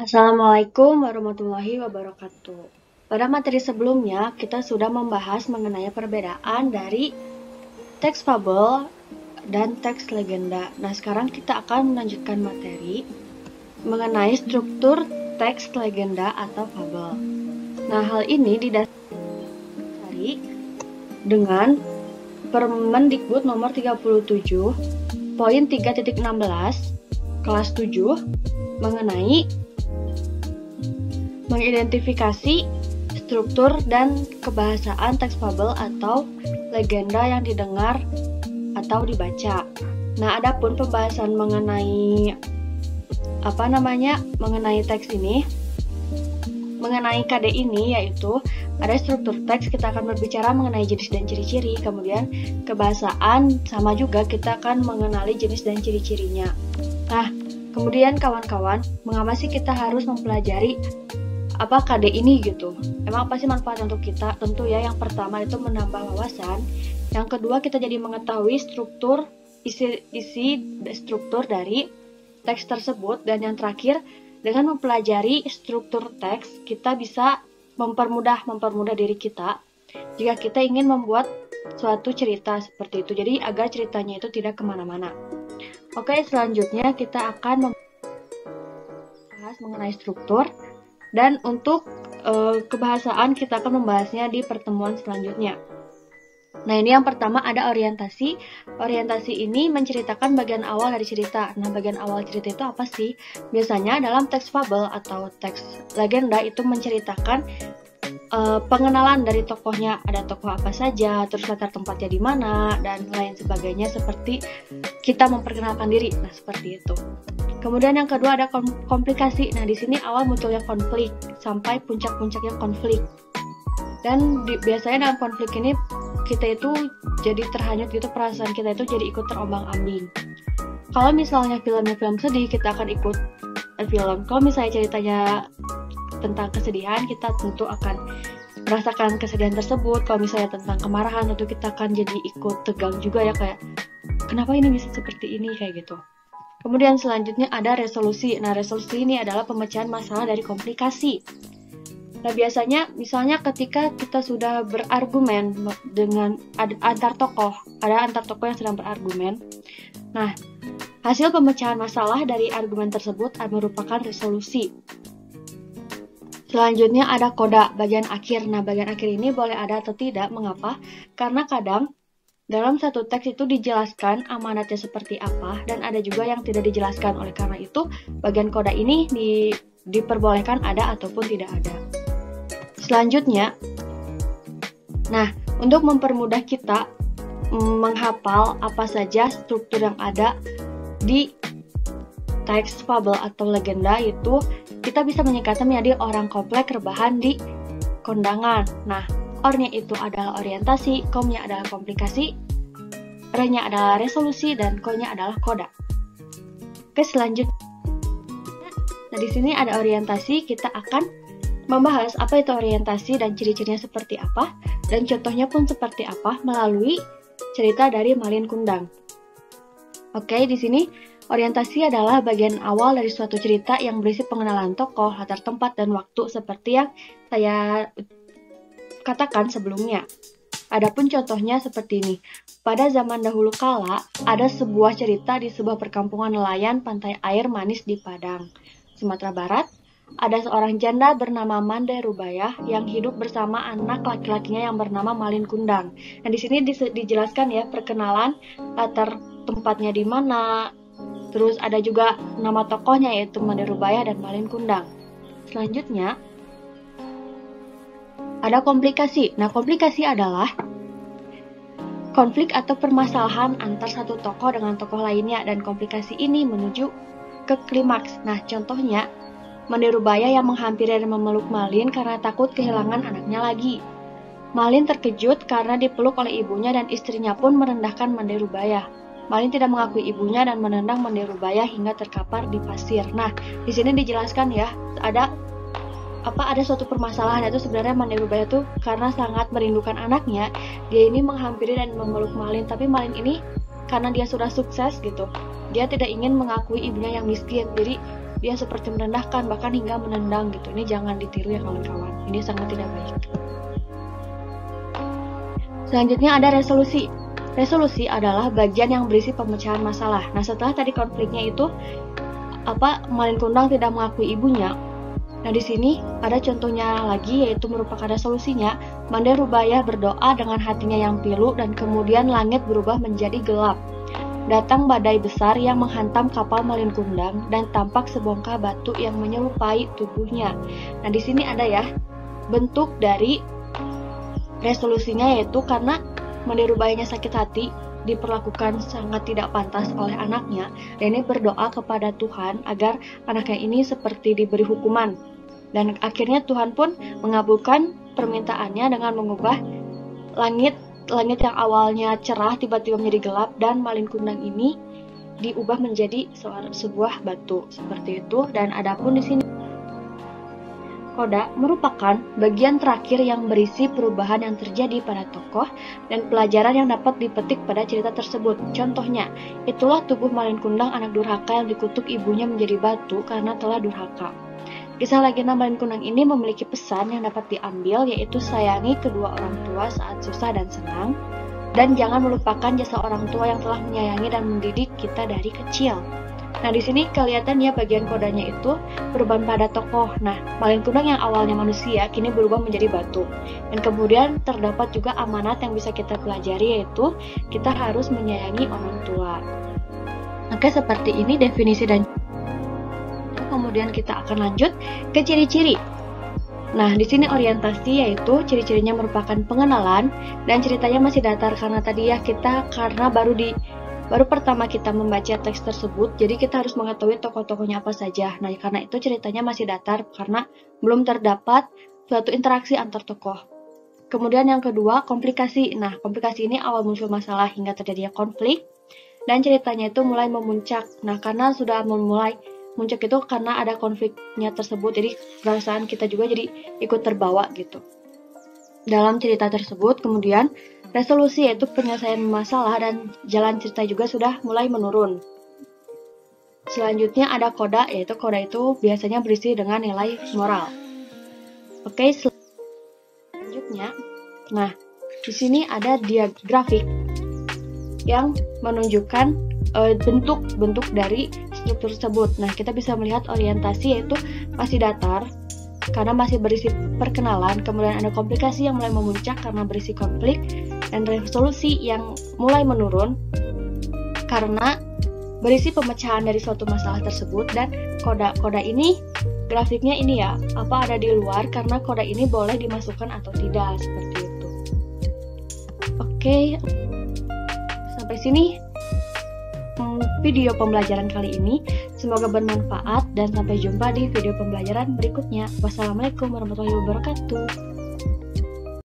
Assalamualaikum warahmatullahi wabarakatuh. Pada materi sebelumnya, kita sudah membahas mengenai perbedaan dari teks fabel dan teks legenda. Nah, sekarang kita akan melanjutkan materi mengenai struktur teks legenda atau fabel. Nah, hal ini didasari dengan Permendikbud nomor 37 poin 3.16 kelas 7 mengenai mengidentifikasi struktur dan kebahasaan teks fabel atau legenda yang didengar atau dibaca. Nah, adapun pembahasan mengenai mengenai teks ini, mengenai KD ini, yaitu ada struktur teks, kita akan berbicara mengenai jenis dan ciri-ciri, kemudian kebahasaan sama juga kita akan mengenali jenis dan ciri-cirinya. Nah, kemudian kawan-kawan, mengapa sih kita harus mempelajari apa KD ini gitu? Emang apa sih manfaat untuk kita? Tentu ya, yang pertama itu menambah wawasan, yang kedua kita jadi mengetahui isi struktur dari teks tersebut, dan yang terakhir dengan mempelajari struktur teks kita bisa mempermudah diri kita jika kita ingin membuat suatu cerita seperti itu, jadi agar ceritanya itu tidak kemana-mana. Oke, selanjutnya kita akan membahas mengenai struktur, dan untuk kebahasaan kita akan membahasnya di pertemuan selanjutnya. Nah, ini yang pertama ada orientasi. Orientasi ini menceritakan bagian awal dari cerita. Nah, bagian awal cerita itu apa sih? Biasanya dalam teks fabel atau teks legenda itu menceritakan pengenalan dari tokohnya, ada tokoh apa saja, terus latar tempatnya di mana, dan lain sebagainya, seperti kita memperkenalkan diri. Nah, seperti itu. Kemudian yang kedua ada komplikasi. Nah, di sini awal munculnya konflik sampai puncak-puncaknya konflik. Dan biasanya dalam konflik ini kita itu jadi terhanyut gitu, perasaan kita itu jadi ikut terombang-ambing. Kalau misalnya filmnya film sedih, kita akan ikut film. Kalau misalnya ceritanya tentang kesedihan, kita tentu akan merasakan kesedihan tersebut. Kalau misalnya tentang kemarahan, tentu kita akan jadi ikut tegang juga ya, kayak kenapa ini bisa seperti ini, kayak gitu. Kemudian selanjutnya ada resolusi. Nah, resolusi ini adalah pemecahan masalah dari komplikasi. Nah, biasanya misalnya ketika kita sudah berargumen dengan antar tokoh yang sedang berargumen. Nah, hasil pemecahan masalah dari argumen tersebut merupakan resolusi. Selanjutnya ada koda, bagian akhir. Nah, bagian akhir ini boleh ada atau tidak. Mengapa? Karena kadang dalam satu teks itu dijelaskan amanatnya seperti apa, dan ada juga yang tidak dijelaskan. Oleh karena itu, bagian koda ini diperbolehkan ada ataupun tidak ada. Selanjutnya, nah, untuk mempermudah kita menghafal apa saja struktur yang ada di teks fabel atau legenda, itu kita bisa menyingkatnya menjadi orang komplek rebahan di kondangan. Nah, ornya itu adalah orientasi, komnya adalah komplikasi, R-nya adalah resolusi, dan ko-nya adalah koda. Oke, selanjutnya. Nah, di sini ada orientasi, kita akan membahas apa itu orientasi dan ciri-cirinya seperti apa, dan contohnya pun seperti apa melalui cerita dari Malin Kundang. Oke, di sini orientasi adalah bagian awal dari suatu cerita yang berisi pengenalan tokoh, latar tempat, dan waktu seperti yang saya katakan sebelumnya. Adapun contohnya seperti ini. Pada zaman dahulu kala, ada sebuah cerita di sebuah perkampungan nelayan pantai air manis di Padang, Sumatera Barat. Ada seorang janda bernama Mande Rubayah yang hidup bersama anak laki-lakinya yang bernama Malin Kundang. Nah, di sini dijelaskan ya perkenalan, latar tempatnya di mana, terus ada juga nama tokohnya yaitu Mande Rubayah dan Malin Kundang. Selanjutnya ada komplikasi. Nah, komplikasi adalah konflik atau permasalahan antar satu tokoh dengan tokoh lainnya, dan komplikasi ini menuju ke klimaks. Nah, contohnya Mande Rubayah yang menghampiri dan memeluk Malin karena takut kehilangan anaknya lagi. Malin terkejut karena dipeluk oleh ibunya, dan istrinya pun merendahkan Mande Rubayah. Malin tidak mengakui ibunya dan menendang Mande Rubayah hingga terkapar di pasir. Nah, di sini dijelaskan ya, ada suatu permasalahan, yaitu sebenarnya Mande Rubayah tuh karena sangat merindukan anaknya, dia ini menghampiri dan memeluk Malin, tapi Malin ini karena dia sudah sukses gitu, dia tidak ingin mengakui ibunya yang miskin, jadi dia seperti merendahkan, bahkan hingga menendang gitu. Ini jangan ditiru ya kawan-kawan, ini sangat tidak baik. Selanjutnya ada resolusi. Resolusi adalah bagian yang berisi pemecahan masalah. Nah, setelah tadi konfliknya itu Malin Kundang tidak mengakui ibunya. Nah, di sini ada contohnya lagi, yaitu merupakan resolusinya. Mande Rubaya berdoa dengan hatinya yang pilu, dan kemudian langit berubah menjadi gelap. Datang badai besar yang menghantam kapal Malin Kundang, dan tampak sebongkah batu yang menyerupai tubuhnya. Nah, di sini ada ya bentuk dari resolusinya, yaitu karena Mande Rubayanya sakit hati, diperlakukan sangat tidak pantas oleh anaknya, dan ini berdoa kepada Tuhan agar anaknya ini seperti diberi hukuman. Dan akhirnya Tuhan pun mengabulkan permintaannya dengan mengubah langit yang awalnya cerah tiba-tiba menjadi gelap, dan Malin Kundang ini diubah menjadi sebuah batu seperti itu. Dan adapun di sini koda merupakan bagian terakhir yang berisi perubahan yang terjadi pada tokoh dan pelajaran yang dapat dipetik pada cerita tersebut. Contohnya, itulah tubuh Malin Kundang anak durhaka yang dikutuk ibunya menjadi batu karena telah durhaka. Kisah legenda Malin Kundang ini memiliki pesan yang dapat diambil, yaitu sayangi kedua orang tua saat susah dan senang, dan jangan melupakan jasa orang tua yang telah menyayangi dan mendidik kita dari kecil. Nah, di sini kelihatan ya bagian kodanya itu perubahan pada tokoh. Nah, Malin Kundang yang awalnya manusia kini berubah menjadi batu. Dan kemudian terdapat juga amanat yang bisa kita pelajari, yaitu kita harus menyayangi orang tua. Oke, seperti ini definisi dan kemudian kita akan lanjut ke ciri-ciri. Nah, di sini orientasi, yaitu ciri-cirinya merupakan pengenalan dan ceritanya masih datar karena tadi ya karena baru pertama kita membaca teks tersebut, jadi kita harus mengetahui tokoh-tokohnya apa saja. Nah, karena itu ceritanya masih datar karena belum terdapat suatu interaksi antar tokoh. Kemudian yang kedua, komplikasi. Nah, komplikasi ini awal muncul masalah hingga terjadinya konflik, dan ceritanya itu mulai memuncak. Nah, karena sudah memulai muncak itu karena ada konfliknya tersebut, jadi perasaan kita juga jadi ikut terbawa gitu dalam cerita tersebut. Kemudian resolusi, yaitu penyelesaian masalah, dan jalan cerita juga sudah mulai menurun. Selanjutnya ada koda, yaitu koda itu biasanya berisi dengan nilai moral. Oke, selanjutnya, nah di sini ada grafik yang menunjukkan bentuk-bentuk dari struktur tersebut. Nah, kita bisa melihat orientasi, yaitu masih datar karena masih berisi perkenalan, kemudian ada komplikasi yang mulai memuncak karena berisi konflik, dan resolusi yang mulai menurun karena berisi pemecahan dari suatu masalah tersebut. Dan koda ini grafiknya ini ya ada di luar karena koda ini boleh dimasukkan atau tidak, seperti itu. Oke, sampai sini video pembelajaran kali ini. Semoga bermanfaat dan sampai jumpa di video pembelajaran berikutnya. Wassalamualaikum warahmatullahi wabarakatuh.